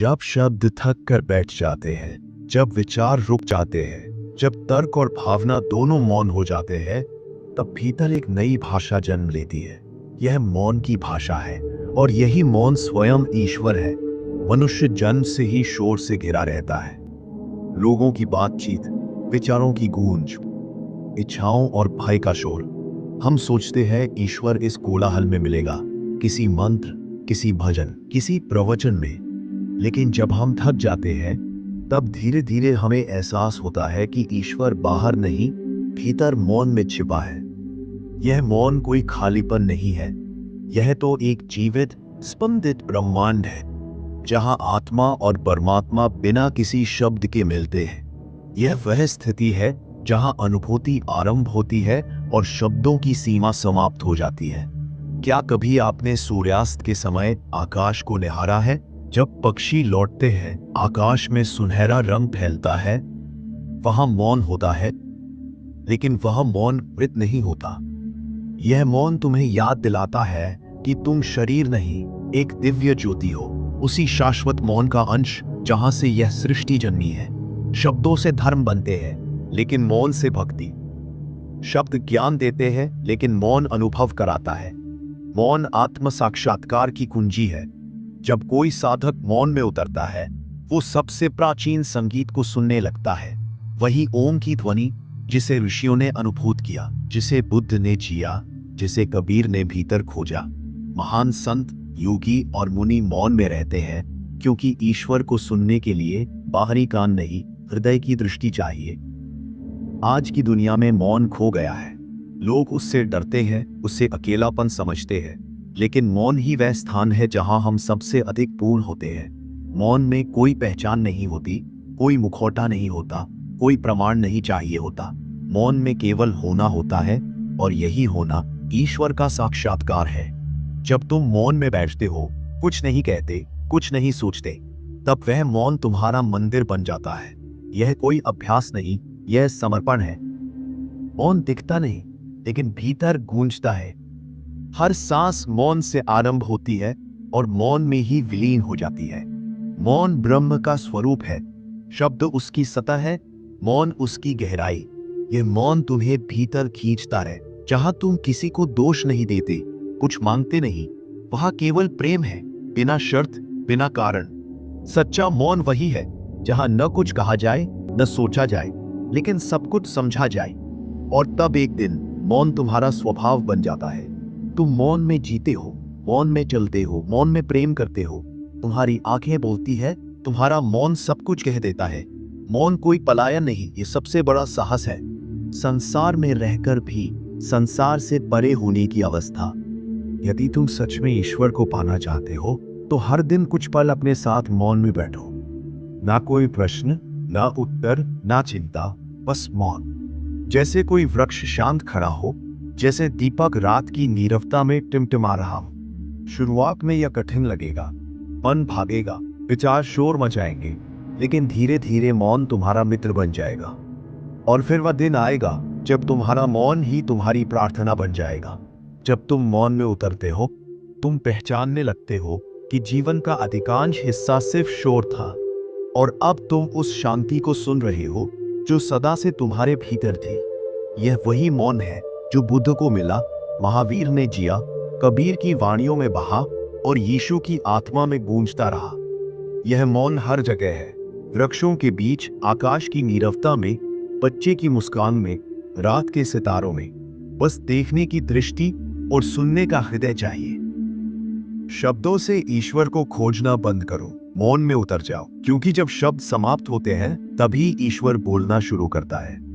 जब शब्द थक कर बैठ जाते हैं, जब विचार रुक जाते हैं, जब तर्क और भावना दोनों मौन हो जाते हैं, तब भीतर एक नई भाषा जन्म लेती है। यह मौन की भाषा है और यही मौन स्वयं ईश्वर है। मनुष्य जन्म से ही शोर से घिरा रहता है। लोगों की बातचीत, विचारों की गूंज, इच्छाओं और भय का शोर। हम सोचते हैं ईश्वर इस कोलाहल में मिलेगा, किसी मंत्र, किसी भजन, किसी प्रवचन में। लेकिन जब हम थक जाते हैं, तब धीरे धीरे हमें एहसास होता है कि ईश्वर बाहर नहीं, भीतर मौन में छिपा है। यह मौन कोई खालीपन नहीं है, यह तो एक जीवित, स्पंदित ब्रह्मांड है, जहां आत्मा और परमात्मा बिना किसी शब्द के मिलते हैं। यह वह स्थिति है जहां अनुभूति आरंभ होती है और शब्दों की सीमा समाप्त हो जाती है। क्या कभी आपने सूर्यास्त के समय आकाश को निहारा है? जब पक्षी लौटते हैं, आकाश में सुनहरा रंग फैलता है, वहां मौन होता है, लेकिन वह मौन मृत नहीं होता। यह मौन तुम्हें याद दिलाता है कि तुम शरीर नहीं, एक दिव्य ज्योति हो, उसी शाश्वत मौन का अंश जहां से यह सृष्टि जन्मी है। शब्दों से धर्म बनते हैं, लेकिन मौन से भक्ति। शब्द ज्ञान देते हैं, लेकिन मौन अनुभव कराता है। मौन आत्म साक्षात्कार की कुंजी है। जब कोई साधक मौन में उतरता है, वो सबसे प्राचीन संगीत को सुनने लगता है। वही ओम की ध्वनि जिसे ऋषियों ने अनुभूत किया, जिसे बुद्ध ने जिया, जिसे कबीर ने भीतर खोजा। महान संत, योगी और मुनि मौन में रहते हैं, क्योंकि ईश्वर को सुनने के लिए बाहरी कान नहीं, हृदय की दृष्टि चाहिए। आज की दुनिया में मौन खो गया है। लोग उससे डरते हैं, उससे अकेलापन समझते हैं। लेकिन मौन ही वह स्थान है जहां हम सबसे अधिक पूर्ण होते हैं। मौन में कोई पहचान नहीं होती, कोई मुखौटा नहीं होता, कोई प्रमाण नहीं चाहिए होता। मौन में केवल होना होता है, और यही होना ईश्वर का साक्षात्कार है। जब तुम मौन में बैठते हो, कुछ नहीं कहते, कुछ नहीं सोचते, तब वह मौन तुम्हारा मंदिर बन जाता है। यह कोई अभ्यास नहीं, यह समर्पण है। मौन दिखता नहीं, लेकिन भीतर गूंजता है। हर सांस मौन से आरंभ होती है और मौन में ही विलीन हो जाती है। मौन ब्रह्म का स्वरूप है। शब्द उसकी सतह है, मौन उसकी गहराई। यह मौन तुम्हें भीतर खींचता है, जहां तुम किसी को दोष नहीं देते, कुछ मांगते नहीं। वहां केवल प्रेम है, बिना शर्त, बिना कारण। सच्चा मौन वही है जहां न कुछ कहा जाए, न सोचा जाए, लेकिन सब कुछ समझा जाए। और तब एक दिन मौन तुम्हारा स्वभाव बन जाता है। तुम मौन में जीते हो, मौन में चलते हो, मौन में प्रेम करते हो। तुम्हारी आंखें बोलती है, तुम्हारा मौन सब कुछ कह देता है। मौन कोई पलायन नहीं, ये सबसे बड़ा साहस है। संसार में रहकर भी संसार से परे होने की अवस्था। यदि तुम सच में ईश्वर को पाना चाहते हो, तो हर दिन कुछ पल अपने साथ मौन में बैठो। ना कोई प्रश्न, ना उत्तर, ना चिंता, बस मौन। जैसे कोई वृक्ष शांत खड़ा हो, जैसे दीपक रात की नीरवता में टिमटिमा रहा हो। शुरुआत में यह कठिन लगेगा, मन भागेगा, विचार शोर मचाएंगे, लेकिन धीरे धीरे मौन तुम्हारा मित्र बन जाएगा। और फिर वह दिन आएगा जब तुम्हारा मौन ही तुम्हारी प्रार्थना बन जाएगा। जब तुम मौन में उतरते हो, तुम पहचानने लगते हो कि जीवन का अधिकांश हिस्सा सिर्फ शोर था, और अब तुम उस शांति को सुन रहे हो जो सदा से तुम्हारे भीतर थी। यह वही मौन है जो बुद्ध को मिला, महावीर ने जिया, कबीर की वाणियों में बहा और यीशु की आत्मा में गूंजता रहा। यह मौन हर जगह है, वृक्षों के बीच, आकाश की नीरवता में, बच्चे की मुस्कान में, रात के सितारों में। बस देखने की दृष्टि और सुनने का हृदय चाहिए। शब्दों से ईश्वर को खोजना बंद करो, मौन में उतर जाओ, क्योंकि जब शब्द समाप्त होते हैं, तभी ईश्वर बोलना शुरू करता है।